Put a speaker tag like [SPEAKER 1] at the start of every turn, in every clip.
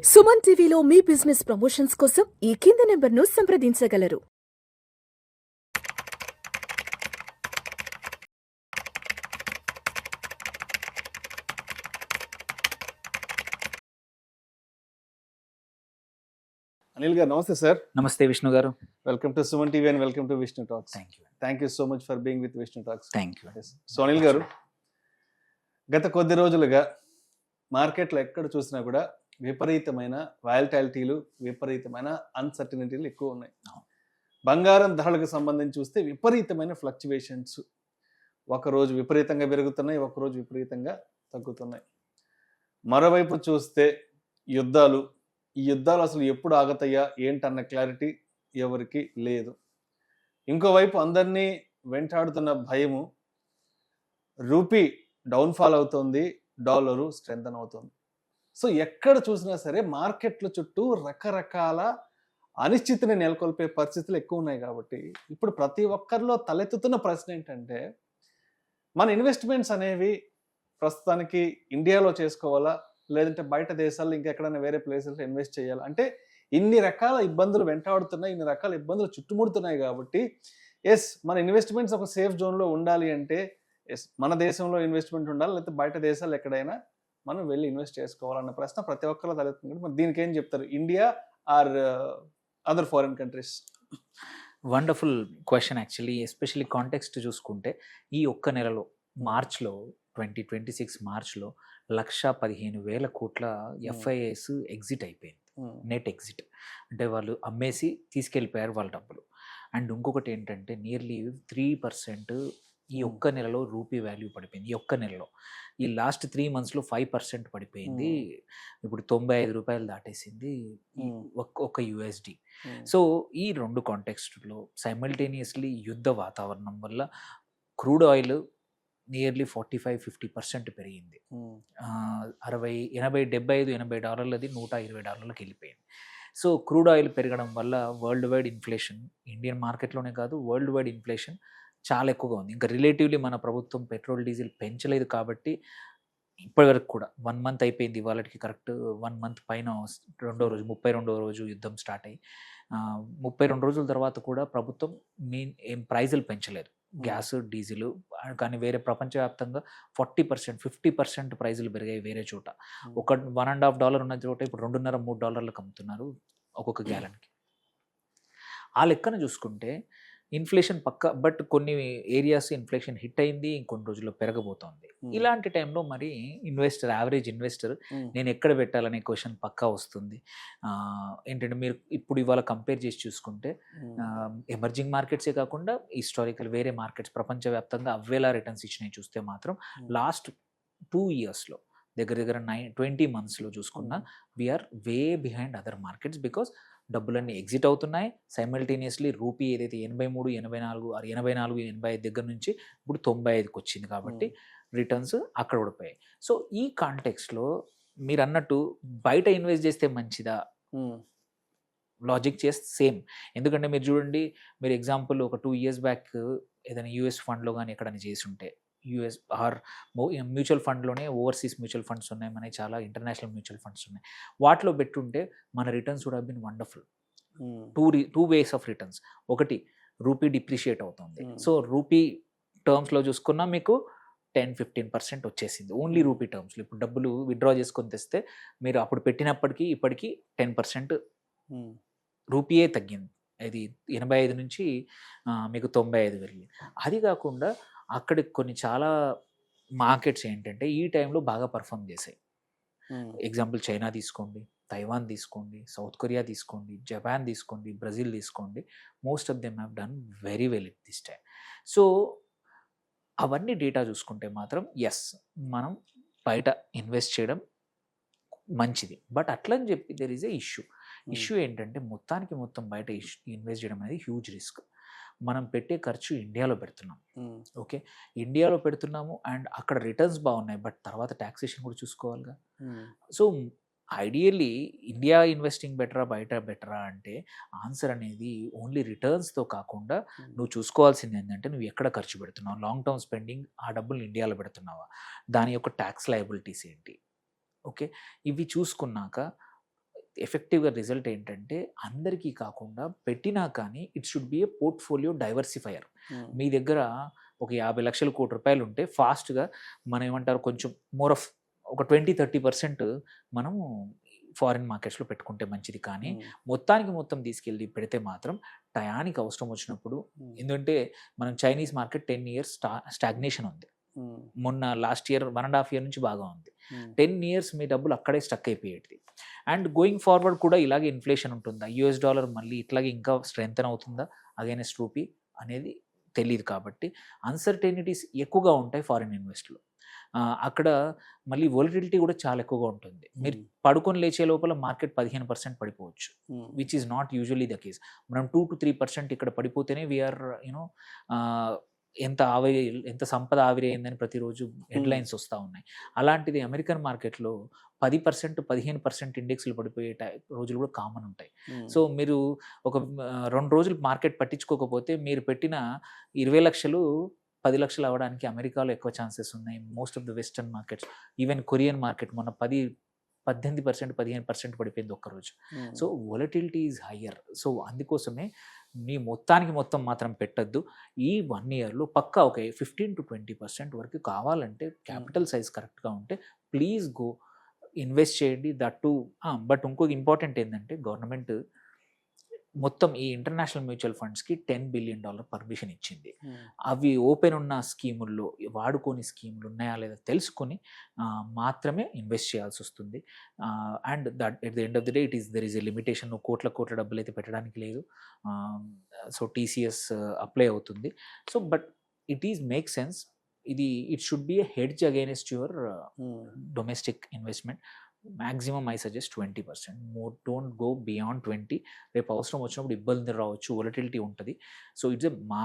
[SPEAKER 1] సుమన్ టీవీలో మీ business promotions కోసం ఈ కింది నెంబర్ను సంప్రదించగలరు.
[SPEAKER 2] అనిల్ గారు నమస్తే సార్.
[SPEAKER 3] నమస్తే విష్ణు గారు.
[SPEAKER 2] Welcome to Suman TV and welcome to Vishnu talks. Thank you so much for being with Vishnu talks.
[SPEAKER 3] Thank you.
[SPEAKER 2] So Anil గారు, గత కొద్ది రోజులుగా మార్కెట్లో ఎక్కడ చూసినా కూడా విపరీతమైన వాలటాలిటీలు, విపరీతమైన అన్సర్టనిటీలు ఎక్కువ ఉన్నాయి. బంగారం ధరలకు సంబంధించి చూస్తే విపరీతమైన ఫ్లక్చువేషన్స్, ఒకరోజు విపరీతంగా పెరుగుతున్నాయి, ఒకరోజు విపరీతంగా తగ్గుతున్నాయి. మరోవైపు చూస్తే యుద్ధాలు, ఈ యుద్ధాలు అసలు ఎప్పుడు ఆగతాయా ఏంటన్న క్లారిటీ ఎవరికి లేదు. ఇంకోవైపు అందరినీ వెంటాడుతున్న భయము, రూపీ డౌన్ఫాల్ అవుతుంది, డాలరు స్ట్రెంథన్ అవుతుంది. సో ఎక్కడ చూసినా సరే మార్కెట్ల చుట్టూ రకరకాల అనిశ్చితిని నెలకొల్పే పరిస్థితులు ఎక్కువ ఉన్నాయి. కాబట్టి ఇప్పుడు ప్రతి ఒక్కరిలో తలెత్తుతున్న ప్రశ్న ఏంటంటే, మన ఇన్వెస్ట్మెంట్స్ అనేవి ప్రస్తుతానికి ఇండియాలో చేసుకోవాలా, లేదంటే బయట దేశాల్లో ఇంకెక్కడైనా వేరే ప్లేసెస్లో ఇన్వెస్ట్ చేయాలి? అంటే ఇన్ని రకాల ఇబ్బందులు వెంటాడుతున్నాయి, ఇన్ని రకాల ఇబ్బందులు చుట్టుముడుతున్నాయి. కాబట్టి మన ఇన్వెస్ట్మెంట్స్ ఒక సేఫ్ జోన్లో ఉండాలి అంటే మన దేశంలో ఇన్వెస్ట్మెంట్ ఉండాలి, లేకపోతే బయట దేశాలు ఎక్కడైనా మనం వెళ్ళి ఇన్వెస్ట్ చేసుకోవాలన్న ప్రశ్న ప్రతి ఒక్కరిలో తలెత్తుంది. మరి దీనికి ఏం చెప్తారు, India or other foreign countries?
[SPEAKER 3] Wonderful question actually. Especially context చూసుకుంటే ఈ ఒక్క నెలలో మార్చ్లో 2026 మార్చ్లో 1,15,000 కోట్ల ఎఫ్ఐఎస్ ఎగ్జిట్ అయిపోయింది. నెట్ ఎగ్జిట్ అంటే వాళ్ళు అమ్మేసి తీసుకెళ్ళిపోయారు వాళ్ళ డబ్బులు. అండ్ ఇంకొకటి ఏంటంటే నియర్లీ 3% ఈ ఒక్క నెలలో రూపీ వాల్యూ పడిపోయింది. ఈ ఒక్క నెలలో ఈ లాస్ట్ 3 monthsలో 5% పడిపోయింది. ఇప్పుడు 95 రూపాయలు దాటేసింది ఒక యుఎస్డి. సో ఈ రెండు కాంటెక్స్ట్లో సైమల్టేనియస్లీ యుద్ధ వాతావరణం వల్ల క్రూడ్ ఆయిల్ నియర్లీ 45-50% పెరిగింది. 60, 80, 75, $80 $120 వెళ్ళిపోయింది. సో క్రూడ్ ఆయిల్ పెరగడం వల్ల వరల్డ్ వైడ్ ఇన్ఫ్లేషన్, ఇండియన్ మార్కెట్లోనే కాదు వరల్డ్ వైడ్ ఇన్ఫ్లేషన్ చాలా ఎక్కువగా ఉంది. ఇంకా రిలేటివ్లీ మన ప్రభుత్వం పెట్రోల్ డీజిల్ పెంచలేదు కాబట్టి ఇప్పటివరకు కూడా 1 month అయిపోయింది. వాళ్ళకి కరెక్ట్ 1 month పైన 32వ రోజు యుద్ధం స్టార్ట్ అయ్యి 32 రోజుల తర్వాత కూడా ప్రభుత్వం ఏం ప్రైజులు పెంచలేదు, గ్యాస్ డీజిల్. కానీ వేరే ప్రపంచవ్యాప్తంగా 40%, 50% ప్రైజులు పెరిగాయి. వేరే చోట ఒక $1.5 ఉన్న చోట ఇప్పుడు $2.5-3 అమ్ముతున్నారు ఒక్కొక్క గ్యాలన్కి. ఆ లెక్కన చూసుకుంటే ఇన్ఫ్లేషన్ పక్క, బట్ కొన్ని ఏరియాస్ ఇన్ఫ్లేషన్ హిట్ అయింది, ఇంకొన్ని రోజుల్లో పెరగబోతోంది. ఇలాంటి టైంలో మరి యావరేజ్ ఇన్వెస్టర్ నేను ఎక్కడ పెట్టాలనే క్వశ్చన్ పక్కా వస్తుంది. ఏంటంటే మీరు ఇప్పుడు ఇవాళ కంపేర్ చేసి చూసుకుంటే ఎమర్జింగ్ మార్కెట్సే కాకుండా హిస్టారికల్ వేరే మార్కెట్స్ ప్రపంచవ్యాప్తంగా అవ్వేలా రిటర్న్స్ ఇచ్చినాయి చూస్తే మాత్రం లాస్ట్ 2 yearsలో దగ్గర 20 monthsలో చూసుకున్నా we're way behind other markets. Because డబ్బులన్నీ ఎగ్జిట్ అవుతున్నాయి. సైమల్టేనియస్లీ రూపీ ఏదైతే 83, 84, 84, 85 దగ్గర నుంచి ఇప్పుడు 95కి వచ్చింది. కాబట్టి రిటర్న్స్ అక్కడ ఓడిపోయాయి. సో ఈ కాంటెక్స్లో మీరు అన్నట్టు బయట ఇన్వెస్ట్ చేస్తే మంచిదా, లాజిక్ చేస్తే సేమ్. ఎందుకంటే మీరు చూడండి, మీరు ఎగ్జాంపుల్ ఒక 2 years బ్యాక్ ఏదైనా యూఎస్ ఫండ్లో కానీ ఎక్కడైనా చేసి ఉంటే, యూఎస్ ఆర్ మ్యూచువల్ ఫండ్లోనే ఓవర్సీస్ మ్యూచువల్ ఫండ్స్ ఉన్నాయి, మనకి చాలా ఇంటర్నేషనల్ మ్యూచువల్ ఫండ్స్ ఉన్నాయి. వాటిలో పెట్టుంటే మన returns would have been wonderful. Two ways of returns. ఒకటి, రూపీ డిప్రిషియేట్ అవుతుంది. సో రూపీ టర్మ్స్లో చూసుకున్నా మీకు 10-15% వచ్చేసింది ఓన్లీ రూపీ టర్మ్స్లో. ఇప్పుడు డబ్బులు విత్డ్రా చేసుకొని తెస్తే మీరు అప్పుడు పెట్టినప్పటికీ ఇప్పటికీ 10% రూపీయే తగ్గింది. ఇది 85 నుంచి మీకు 95 వెళ్ళింది. అది కాకుండా అక్కడ కొన్ని చాలా మార్కెట్స్ ఏంటంటే ఈ టైంలో బాగా పర్ఫామ్ చేశాయి. ఎగ్జాంపుల్ చైనా తీసుకోండి, తైవాన్ తీసుకోండి, సౌత్ కొరియా తీసుకోండి, జపాన్ తీసుకోండి, బ్రెజిల్ తీసుకోండి. Most of them have done very well it this time. So అవన్నీ డేటా చూసుకుంటే మాత్రం మనం బయట ఇన్వెస్ట్ చేయడం మంచిది. బట్ అట్లని చెప్పి దెర్ ఈజ్ ఏ ఇష్యూ ఏంటంటే మొత్తం బయట ఇన్వెస్ట్ చేయడం అనేది హ్యూజ్ రిస్క్. మనం పెట్టే ఖర్చు ఇండియాలో పెడుతున్నాం. ఓకే, ఇండియాలో పెడుతున్నాము అండ్ అక్కడ రిటర్న్స్ బాగున్నాయి, బట్ తర్వాత ట్యాక్సేషన్ కూడా చూసుకోవాలిగా. సో ఐడియల్లీ ఇండియా ఇన్వెస్టింగ్ బెటరా బయట బెటరా అంటే ఆన్సర్ అనేది ఓన్లీ రిటర్న్స్తో కాకుండా నువ్వు చూసుకోవాల్సింది ఏంటంటే నువ్వు ఎక్కడ ఖర్చు పెడుతున్నావు, లాంగ్ టర్మ్ స్పెండింగ్, ఆ డబ్బులు ఇండియాలో పెడుతున్నావా, దాని యొక్క ట్యాక్స్ లయబిలిటీస్ ఏంటి. ఓకే, ఇవి చూసుకున్నాక ఎఫెక్టివ్గా రిజల్ట్ ఏంటంటే అందరికీ కాకుండా పెట్టినా కానీ it should be a portfolio diversifier. మీ దగ్గర ఒక 50 లక్షల కోటి రూపాయలు ఉంటే ఫాస్ట్గా మనం ఏమంటారు కొంచెం మోర్ ఆఫ్ ఒక 20-30% మనము ఫారిన్ మార్కెట్స్లో పెట్టుకుంటే మంచిది. కానీ మొత్తానికి మొత్తం తీసుకెళ్ళి పెడితే మాత్రం టయానికి అవసరం వచ్చినప్పుడు, ఎందుకంటే మనం చైనీస్ మార్కెట్ 10 ఇయర్స్ స్టాగ్నేషన్ ఉంది. మొన్న లాస్ట్ ఇయర్ 1.5 ఇయర్ నుంచి బాగా ఉంది. 10 ఇయర్స్ మీ డబ్బులు అక్కడే స్టక్ అయిపోయేది. అండ్ గోయింగ్ ఫార్వర్డ్ కూడా ఇలాగే ఇన్ఫ్లేషన్ ఉంటుందా, యూఎస్ డాలర్ మళ్ళీ ఇట్లాగే ఇంకా స్ట్రెంగ్తన్ అవుతుందా అగైనెస్ట్ రూపీ అనేది తెలియదు. కాబట్టి అన్సర్టెనిటీస్ ఎక్కువగా ఉంటాయి ఫారిన్ ఇన్వెస్ట్లో. అక్కడ మళ్ళీ వోలటిలిటీ కూడా చాలా ఎక్కువగా ఉంటుంది. మీరు పడుకొని లేచే లోపల మార్కెట్ 15% పడిపోవచ్చు, which is not usually the case. మనం 2-3% ఇక్కడ పడిపోతేనే వీఆర్ ఎంత సంపద ఆవిరి అయిందని ప్రతిరోజు హెడ్లైన్స్ వస్తూ ఉన్నాయి. అలాంటిది అమెరికన్ మార్కెట్లో 10%, 15% ఇండెక్స్లు పడిపోయే రోజులు కూడా కామన్ ఉంటాయి. సో మీరు ఒక 2 రోజులు మార్కెట్ పట్టించుకోకపోతే మీరు పెట్టిన 20 లక్షలు 10 లక్షలు అవ్వడానికి అమెరికాలో ఎక్కువ ఛాన్సెస్ ఉన్నాయి. Most of the western markets, even Korean market మొన్న 18%, 15% పడిపోయింది ఒక్కరోజు. So volatility is higher. So అందుకోసమే మీ మొత్తానికి మొత్తం మాత్రం పెట్టద్దు. ఈ 1 ఇయర్లో పక్కా ఒక 15-20% వరకు కావాలంటే క్యాపిటల్ సైజ్ కరెక్ట్గా ఉంటే ప్లీజ్ గో ఇన్వెస్ట్ చేయండి. దట్టు బట్ ఇంకొక ఇంపార్టెంట్ ఏంటంటే గవర్నమెంట్ మొత్తం ఈ ఇంటర్నేషనల్ మ్యూచువల్ ఫండ్స్కి $10 బిలియన్ పర్మిషన్ ఇచ్చింది. అవి ఓపెన్ ఉన్న స్కీముల్లో వాడుకోని స్కీములు ఉన్నాయా లేదా తెలుసుకొని మాత్రమే ఇన్వెస్ట్ చేయాల్సి వస్తుంది. And that at the end of the day there is a limitation. కోట్ల డబ్బులు అయితే పెట్టడానికి లేదు. సో TCS అప్లై అవుతుంది. So but it is make sense. It should B a hedge against your domestic investment. Maximum I suggest 20%. More don't go beyond 20. రేపు అవసరం వచ్చినప్పుడు ఇబ్బంది రావచ్చు, వొలటిలిటీ ఉంటుంది. సో ఇట్స్ మా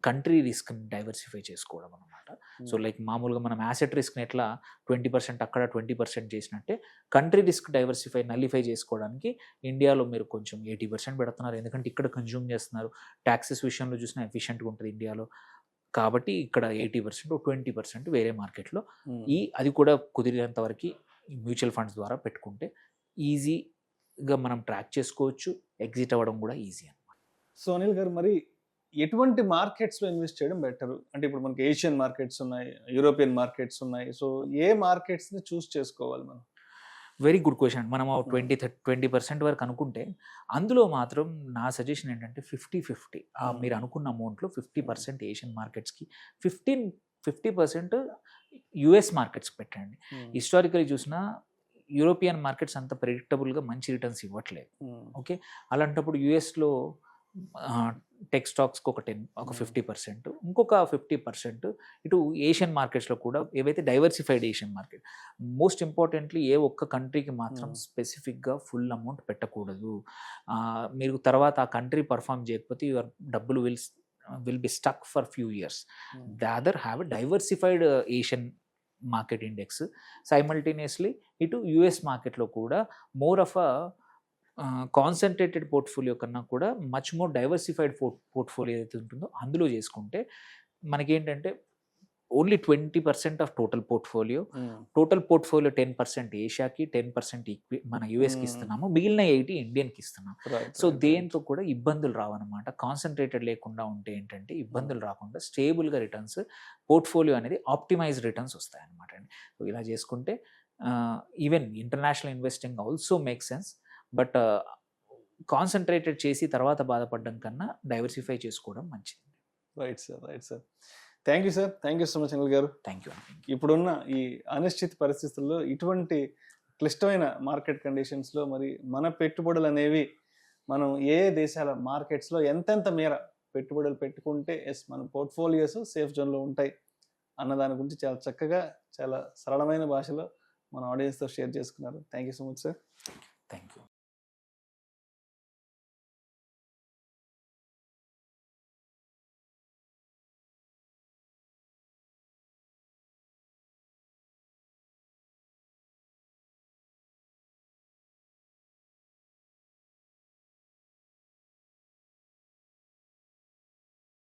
[SPEAKER 3] కంట్రీ రిస్క్ని డైవర్సిఫై చేసుకోవడం అనమాట. సో లైక్ మామూలుగా మనం యాసెట్ రిస్క్ని ఎట్లా 20% అక్కడ 20% చేసినట్టే కంట్రీ రిస్క్ నల్లిఫై చేసుకోవడానికి ఇండియాలో మీరు కొంచెం 80% పెడుతున్నారు. ఎందుకంటే ఇక్కడ కన్జ్యూమ్ చేస్తున్నారు. ట్యాక్సెస్ విషయంలో చూసినా ఎఫిషియెంట్గా ఉంటుంది ఇండియాలో. కాబట్టి ఇక్కడ 80%, 20% వేరే మార్కెట్లో అది కూడా కుదిరేంత వరకు మ్యూచువల్ ఫండ్స్ ద్వారా పెట్టుకుంటే ఈజీగా మనం ట్రాక్ చేసుకోవచ్చు. ఎగ్జిట్ అవ్వడం కూడా ఈజీ అనమాట.
[SPEAKER 2] సో అనిల్ గారు, మరి ఎటువంటి మార్కెట్స్లో ఇన్వెస్ట్ చేయడం బెటర్? అంటే ఇప్పుడు మనకి ఏషియన్ మార్కెట్స్ ఉన్నాయి, యూరోపియన్ మార్కెట్స్ ఉన్నాయి. సో ఏ మార్కెట్స్ని చూస్ చేసుకోవాలి మనం?
[SPEAKER 3] Very good question. మనం 20% వరకు అనుకుంటే అందులో మాత్రం నా సజెషన్ ఏంటంటే 50-50. మీరు అనుకున్న అమౌంట్లో 50% ఏషియన్ మార్కెట్స్కి, 50% యుఎస్ మార్కెట్స్ పెట్టండి. హిస్టారికలీ చూసినా యూరోపియన్ మార్కెట్స్ అంత ప్రెడిక్టబుల్గా మంచి రిటర్న్స్ ఇవ్వట్లేదు. ఓకే, అలాంటప్పుడు యుఎస్లో టెక్ స్టాక్స్కి ఒక 50%, ఇంకొక 50% ఇటు ఏషియన్ మార్కెట్స్లో కూడా ఏవైతే diversified Asian market. Most importantly ఏ ఒక్క కంట్రీకి మాత్రం స్పెసిఫిక్గా ఫుల్ అమౌంట్ పెట్టకూడదు. మీరు తర్వాత ఆ కంట్రీ పర్ఫామ్ చేయకపోతే యువర్ డబ్బులు will be stuck for few years. The other have a diversified Asian market index. Simultaneously ఇటు US మార్కెట్లో కూడా more of a concentrated portfolio కన్నా కూడా మచ్ మోర్ డైవర్సిఫైడ్ పోర్ట్ఫోలియో ఏదైతే ఉంటుందో అందులో చేసుకుంటే మనకేంటంటే ఓన్లీ 20% ఆఫ్ టోటల్ పోర్ట్ఫోలియో 10% ఏషియాకి, 10% మన యూఎస్కి ఇస్తున్నాము, మిగిలిన 80 ఇండియన్కి ఇస్తున్నాం. సో దేంతో కూడా ఇబ్బందులు రావన్నమాట. కాన్సన్ట్రేటెడ్ లేకుండా ఉంటే ఏంటంటే ఇబ్బందులు రాకుండా స్టేబుల్గా రిటర్న్స్, పోర్ట్ఫోలియో అనేది ఆప్టిమైజ్ రిటర్న్స్ వస్తాయి అన్నమాట అండి. సో ఇలా చేసుకుంటే even international investing also make sense. But concentrated చేసి తర్వాత బాధపడడం కన్నా డైవర్సిఫై చేసుకోవడం మంచిది.
[SPEAKER 2] Right sir. Thank you sir. Thank you so much Anil గారు.
[SPEAKER 3] Thank you.
[SPEAKER 2] ఇప్పుడున్న ఈ అనిశ్చిత పరిస్థితుల్లో ఇటువంటి క్లిష్టమైన మార్కెట్ కండిషన్స్లో మరి మన పెట్టుబడులు అనేవి మనం ఏ దేశాల మార్కెట్స్లో ఎంతెంత మేర పెట్టుబడులు పెట్టుకుంటే మన పోర్ట్ఫోలియోస్ సేఫ్ జోన్లో ఉంటాయి అన్న దాని గురించి చాలా చక్కగా, చాలా సరళమైన భాషలో మన ఆడియన్స్తో షేర్ చేసుకున్నారు. Thank you so much sir.
[SPEAKER 3] Thank you.